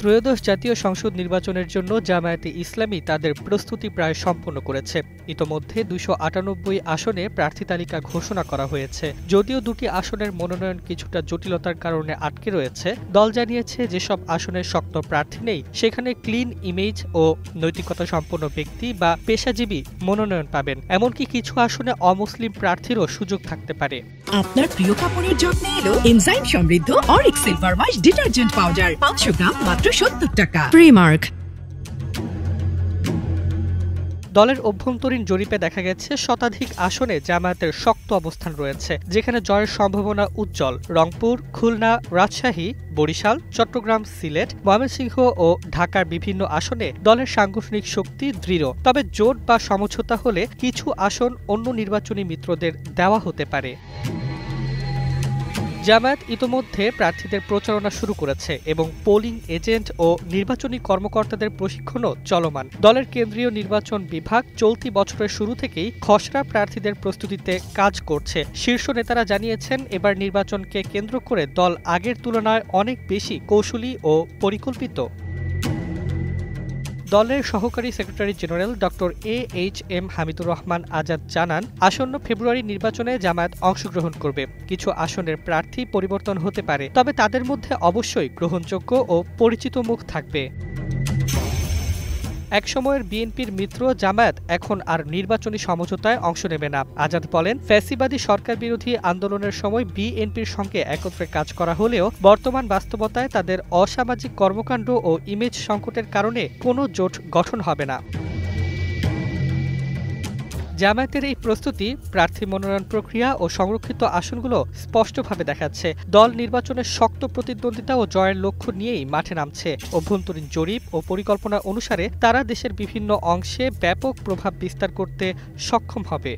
ত্রয়োদশ জাতীয় সংসদ নির্বাচনের জন্য জামায়াতে ইসলামী তাদের প্রস্তুতি প্রায় সম্পন্ন করেছে। ইতোমধ্যে ২৯৮ আসনে প্রার্থী তালিকা ঘোষণা করা হয়েছে। যদিও দুটি আসনের মনোনয়ন কিছুটা জটিলতার কারণে আটকে রয়েছে, দল জানিয়েছে যেসব আসনে শক্ত প্রার্থী নেই সেখানে ক্লিন ইমেজ ও নৈতিকতা সম্পন্ন ব্যক্তি বা পেশাজীবী মনোনয়ন পাবেন। এমনকি কিছু আসনে অমুসলিম প্রার্থীরও সুযোগ থাকতে পারে। আপনার প্রিয় কাপড়ের যত্নে এলো এনজাইম সমৃদ্ধ Arik silver wash detergent powder ৫০০ গ্রাম মাত্র ৭০ টাকা। প্রিমার্ক। দলের অভ্যন্তরীণ জরিপে দেখা গেছে শতাধিক আসনে জামায়াতের শক্ত অবস্থান রয়েছে, যেখানে জয়ের সম্ভাবনা উজ্জ্বল। রংপুর, খুলনা, রাজশাহী, বরিশাল, চট্টগ্রাম, সিলেট, ময়মনসিংহ ও ঢাকার বিভিন্ন আসনে দলের সাংগঠনিক শক্তি দৃঢ়। তবে জোট বা সমঝোতা হলে কিছু আসন অন্য নির্বাচনী মিত্রদের দেওয়া হতে পারে। জামায়াত ইতোমধ্যে প্রার্থীদের প্রচারণা শুরু করেছে এবং পোলিং এজেন্ট ও নির্বাচনী কর্মকর্তাদের প্রশিক্ষণও চলমান। দলের কেন্দ্রীয় নির্বাচন বিভাগ চলতি বছরের শুরু থেকেই খসড়া প্রার্থীদের প্রস্তুতিতে কাজ করছে। শীর্ষ নেতারা জানিয়েছেন, এবার নির্বাচনকে কেন্দ্র করে দল আগের তুলনায় অনেক বেশি কৌশলী ও পরিকল্পিত। দলের সহকারী সেক্রেটারি জেনারেল ডক্টর.এ.এইচ.এম. হামিদুর রহমান আজাদ জানান, আসন্ন ফেব্রুয়ারি নির্বাচনে জামায়াত অংশগ্রহণ করবে। কিছু আসনের প্রার্থী পরিবর্তন হতে পারে, তবে তাদের মধ্যে অবশ্যই গ্রহণযোগ্য ও পরিচিত মুখ থাকবে। একসময়ের বিএনপির মিত্র জামায়াত এখন আর নির্বাচনী সমঝোতায় অংশ নেবে না। আজাদ বলেন, ফ্যাসিবাদী সরকার বিরোধী আন্দোলনের সময় বিএনপির সঙ্গে একত্রে কাজ করা হলেও বর্তমান বাস্তবতায় তাদের অসামাজিক কর্মকাণ্ড ও ইমেজ সংকটের কারণে কোনো জোট গঠন হবে না। জামায়াতের এই প্রস্তুতি প্রার্থী মনোনয়ন প্রক্রিয়া ও সংরক্ষিত আসনগুলো স্পষ্টভাবে দেখাচ্ছে। দল নির্বাচনের শক্ত প্রতিদ্বন্দ্বিতা ও জয়ের লক্ষ্য নিয়েই মাঠে নামছে। অভ্যন্তরীণ জরিপ ও পরিকল্পনা অনুসারে তারা দেশের বিভিন্ন অংশে ব্যাপক প্রভাব বিস্তার করতে সক্ষম হবে।